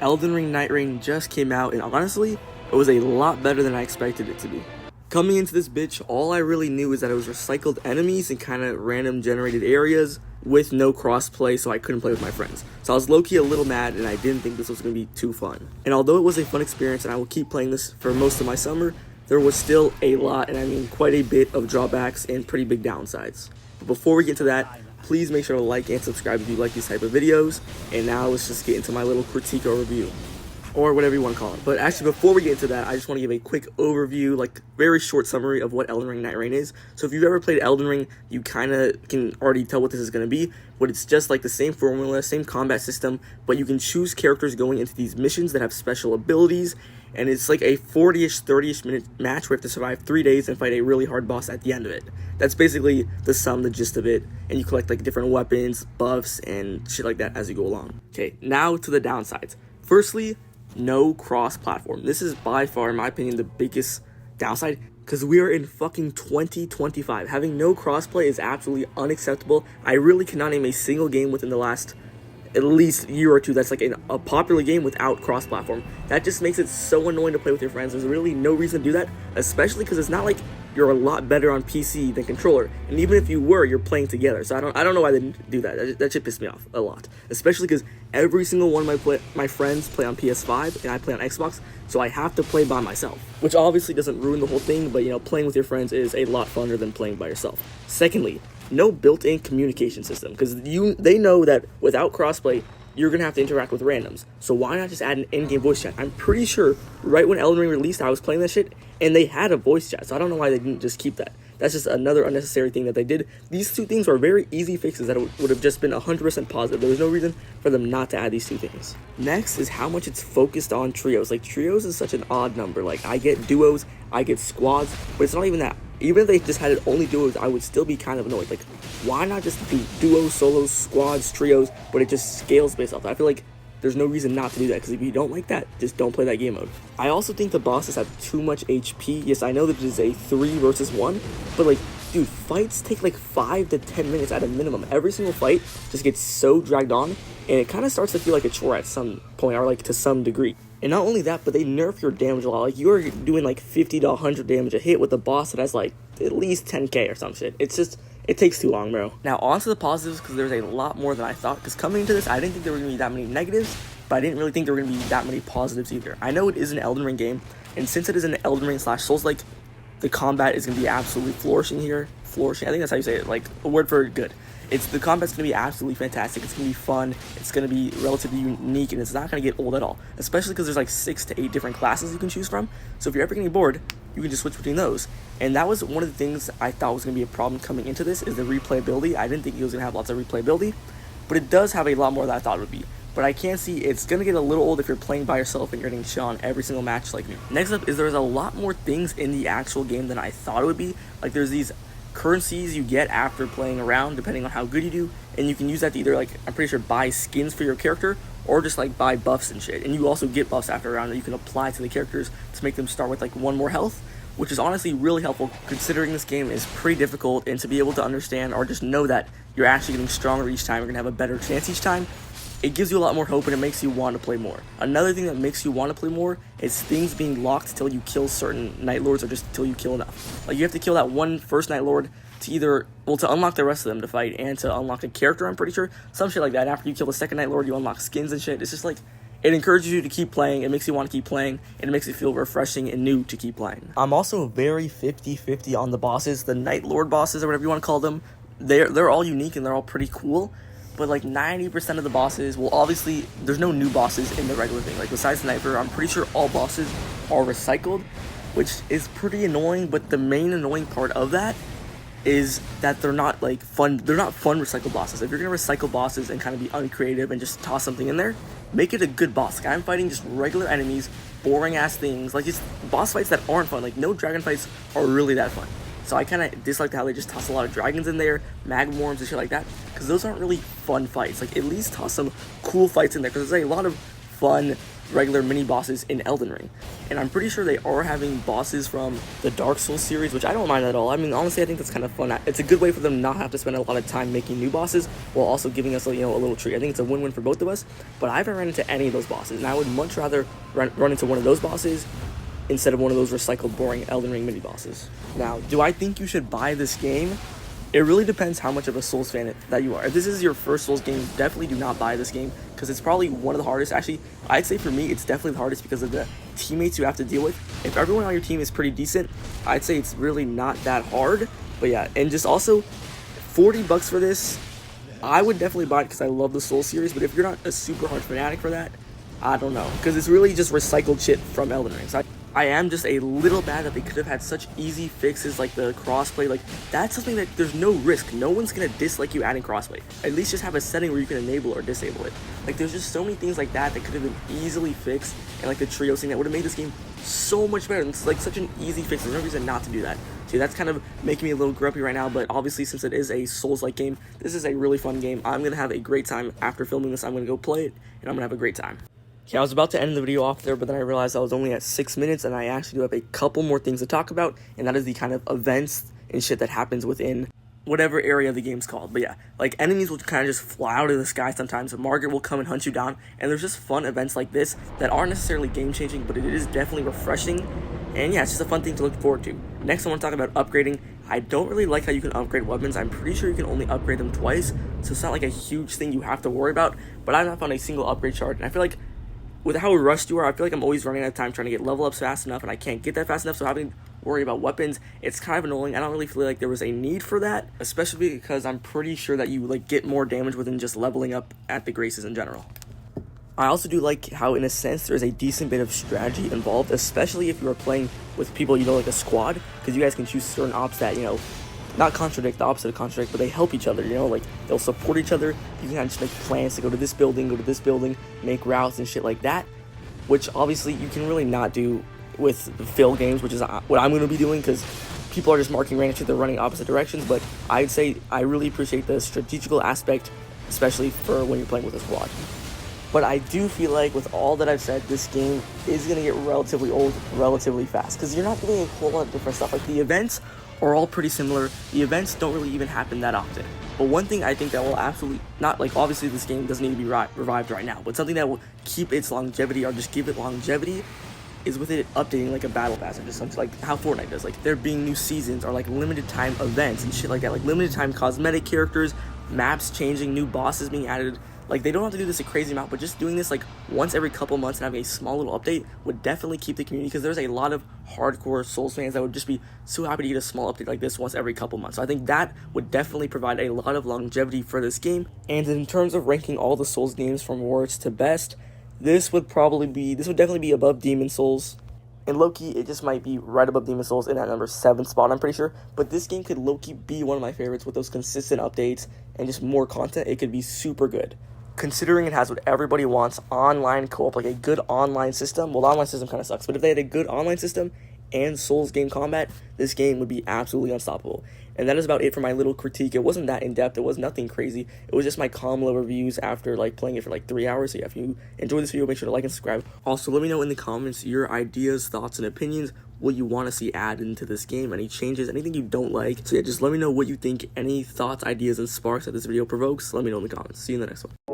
Elden Ring NightReign just came out, and honestly, it was a lot better than I expected it to be. Coming into this bitch, all I really knew is that it was recycled enemies and kind of random generated areas with no crossplay, so I couldn't play with my friends. So I was low-key a little mad, and I didn't think this was going to be too fun. And although it was a fun experience, and I will keep playing this for most of my summer, there was still a lot, and I mean quite a bit of drawbacks and pretty big downsides. But before we get into that, please make sure to like and subscribe if you like these type of videos. And now let's just get into my little critique or review, or whatever you want to call it. But actually, before we get into that, I just want to give a quick overview, like very short summary of what Elden Ring NightReign is. So if you've ever played Elden Ring, you kind of can already tell what this is going to be. But it's just like the same formula, same combat system, but you can choose characters going into these missions that have special abilities. And it's like a 40-ish, 30-ish minute match where you have to survive 3 days and fight a really hard boss at the end of it. That's basically the gist of it. And you collect like different weapons, buffs, and shit like that as you go along. Okay, now to the downsides. Firstly, no cross-platform. This is by far, in my opinion, the biggest downside, because we are in fucking 2025. Having no crossplay is absolutely unacceptable. I really cannot name a single game within the last at least year or two that's like a popular game without cross-platform. That just makes it so annoying to play with your friends. There's really no reason to do that, especially because it's not like you're a lot better on PC than controller, and even if you were, you're playing together. So I don't know why they didn't do that. That shit pissed me off a lot, especially because every single one of my friends play on PS5 and I play on Xbox, so I have to play by myself, which obviously doesn't ruin the whole thing, but you know, playing with your friends is a lot funner than playing by yourself. Secondly, no built-in communication system, because they know that without crossplay, you're gonna have to interact with randoms. So why not just add an in-game voice chat? I'm pretty sure right when Elden Ring released, I was playing that shit, and they had a voice chat. So I don't know why they didn't just keep that. That's just another unnecessary thing that they did. These two things were very easy fixes that would have just been 100% positive. There was no reason for them not to add these two things. Next is how much it's focused on trios. Like, trios is such an odd number. Like, I get duos, I get squads, but it's not even that. Even if they just had it only duos, I would still be kind of annoyed. Like, why not just do duos, solos, squads, trios, but it just scales based off that? I feel like there's no reason not to do that, because if you don't like that, just don't play that game mode. I also think the bosses have too much HP. Yes, I know that it is a 3 versus 1, but like, dude, fights take like 5 to 10 minutes at a minimum. Every single fight just gets so dragged on, and it kind of starts to feel like a chore at some point, or like to some degree. And not only that, but they nerf your damage a lot. Like, you're doing like 50 to 100 damage a hit with a boss that has like at least 10k or some shit. It's just, it takes too long, bro. Now, on to the positives, because there's a lot more than I thought. Because coming into this, I didn't think there were going to be that many negatives, but I didn't really think there were going to be that many positives either. I know it is an Elden Ring game, and since it is an Elden Ring / Souls-like, the combat is going to be absolutely flourishing here. Flourishing, I think that's how you say it, like a word for good. The combat's going to be absolutely fantastic. It's going to be fun. It's going to be relatively unique, and it's not going to get old at all. Especially because there's like 6 to 8 different classes you can choose from. So if you're ever getting bored, you can just switch between those. And that was one of the things I thought was going to be a problem coming into this, is the replayability. I didn't think it was going to have lots of replayability, but it does have a lot more than I thought it would be. But I can see it's going to get a little old if you're playing by yourself and you're getting shot on every single match like me. Next up is there's a lot more things in the actual game than I thought it would be. Like, there's these currencies you get after playing around, depending on how good you do, and you can use that to either, like, I'm pretty sure, buy skins for your character, or just like buy buffs and shit. And you also get buffs after a round that you can apply to the characters to make them start with like 1 more health, which is honestly really helpful, considering this game is pretty difficult, and to be able to understand or just know that you're actually getting stronger each time, you're gonna have a better chance each time, it gives you a lot more hope, and it makes you want to play more. Another thing that makes you want to play more is things being locked till you kill certain Night Lords, or just till you kill enough. Like, you have to kill that one first Night Lord to either, well, to unlock the rest of them to fight, and to unlock a character, I'm pretty sure. Some shit like that. After you kill the second Night Lord, you unlock skins and shit. It's just like, it encourages you to keep playing, it makes you want to keep playing, and it makes it feel refreshing and new to keep playing. I'm also very 50-50 on the bosses. The Night Lord bosses, or whatever you want to call them, they're all unique and they're all pretty cool. But like 90% of the bosses, well, obviously there's no new bosses in the regular thing. Like, besides the Night Lord, I'm pretty sure all bosses are recycled, which is pretty annoying. But the main annoying part of that is that they're not like fun. They're not fun recycled bosses. If you're gonna recycle bosses and kind of be uncreative and just toss something in there, make it a good boss. Like, I'm fighting just regular enemies, boring ass things, like just boss fights that aren't fun. Like, no dragon fights are really that fun. So I kind of dislike how they just toss a lot of dragons in there, magworms and shit like that, because those aren't really fun fights. Like, at least toss some cool fights in there, because there's a lot of fun regular mini bosses in Elden Ring. And I'm pretty sure they are having bosses from the Dark Souls series, which I don't mind at all. I mean, honestly, I think that's kind of fun. It's a good way for them not have to spend a lot of time making new bosses while also giving us, a little treat. I think it's a win-win for both of us, but I haven't run into any of those bosses, and I would much rather run into one of those bosses instead of one of those recycled, boring Elden Ring mini bosses. Now, do I think you should buy this game? It really depends how much of a Souls fan that you are. If this is your first Souls game, definitely do not buy this game, because it's probably one of the hardest. Actually, I'd say for me, it's definitely the hardest because of the teammates you have to deal with. If everyone on your team is pretty decent, I'd say it's really not that hard. But yeah, and just also, $40 for this, I would definitely buy it because I love the Souls series, but if you're not a super hard fanatic for that, I don't know, because it's really just recycled shit from Elden Ring. So I am just a little bad that they could have had such easy fixes like the crossplay. Like, that's something that there's no risk. No one's gonna dislike you adding crossplay. At least just have a setting where you can enable or disable it. Like, there's just so many things like that that could have been easily fixed, and like the trio thing that would have made this game so much better. And it's like such an easy fix. There's no reason not to do that. See, that's kind of making me a little grumpy right now, but obviously since it is a Souls-like game, this is a really fun game. I'm gonna have a great time after filming this. I'm gonna go play it, and I'm gonna have a great time. Okay, I was about to end the video off there, but then I realized I was only at 6 minutes, and I actually do have a couple more things to talk about, and that is the kind of events and shit that happens within whatever area the game's called. But yeah, like, enemies will kind of just fly out of the sky sometimes. Margaret will come and hunt you down, and there's just fun events like this that aren't necessarily game-changing, but it is definitely refreshing, and yeah, it's just a fun thing to look forward to. Next, I want to talk about upgrading. I don't really like how you can upgrade weapons. I'm pretty sure you can only upgrade them twice, so it's not like a huge thing you have to worry about, but I've not found a single upgrade shard, and I feel like with how rushed you are, I feel like I'm always running out of time trying to get level ups fast enough, and I can't get that fast enough, so having to worry about weapons, it's kind of annoying. I don't really feel like there was a need for that, especially because I'm pretty sure that you like get more damage within just leveling up at the Graces in general. I also do like how, in a sense, there's a decent bit of strategy involved, especially if you are playing with people, like a squad, because you guys can choose certain ops that, not contradict, the opposite of contradict, but they help each other, like, they'll support each other. You can kind of just make plans to go to this building, make routes and shit like that, which obviously you can really not do with fill games, which is what I'm going to be doing, because people are just marking random shit, they're running opposite directions. But I'd say I really appreciate the strategical aspect, especially for when you're playing with a squad. But I do feel like, with all that I've said, this game is going to get relatively old relatively fast, because you're not doing a whole lot of different stuff. Like, the events are all pretty similar. The events don't really even happen that often. But one thing I think that will absolutely not, like, obviously this game doesn't need to be revived right now, but something that will keep its longevity, or just give it longevity, is with it updating like a battle pass, or just something like how Fortnite does. Like, there being new seasons, or like limited time events and shit like that, like limited time cosmetic characters, maps changing, new bosses being added. Like, they don't have to do this a crazy amount, but just doing this like once every couple months and having a small little update would definitely keep the community, because there's a lot of hardcore Souls fans that would just be so happy to get a small update like this once every couple months. So I think that would definitely provide a lot of longevity for this game. And in terms of ranking all the Souls games from worst to best, this would definitely be above Demon Souls. And low-key, it just might be right above Demon Souls in that number 7 spot, I'm pretty sure. But this game could low-key be one of my favorites with those consistent updates and just more content. It could be super good, considering it has what everybody wants: online co-op, like a good online system. Well, the online system kind of sucks, but if they had a good online system and Souls game combat, this game would be absolutely unstoppable. And that is about it for my little critique. It wasn't that in-depth. It was nothing crazy. It was just my calm little reviews after like playing it for like 3 hours. So yeah, if you enjoyed this video, make sure to like and subscribe. Also, let me know in the comments your ideas, thoughts, and opinions. What you want to see added into this game, any changes, anything you don't like. So yeah, just let me know what you think, any thoughts, ideas, and sparks that this video provokes. Let me know in the comments. See you in the next one.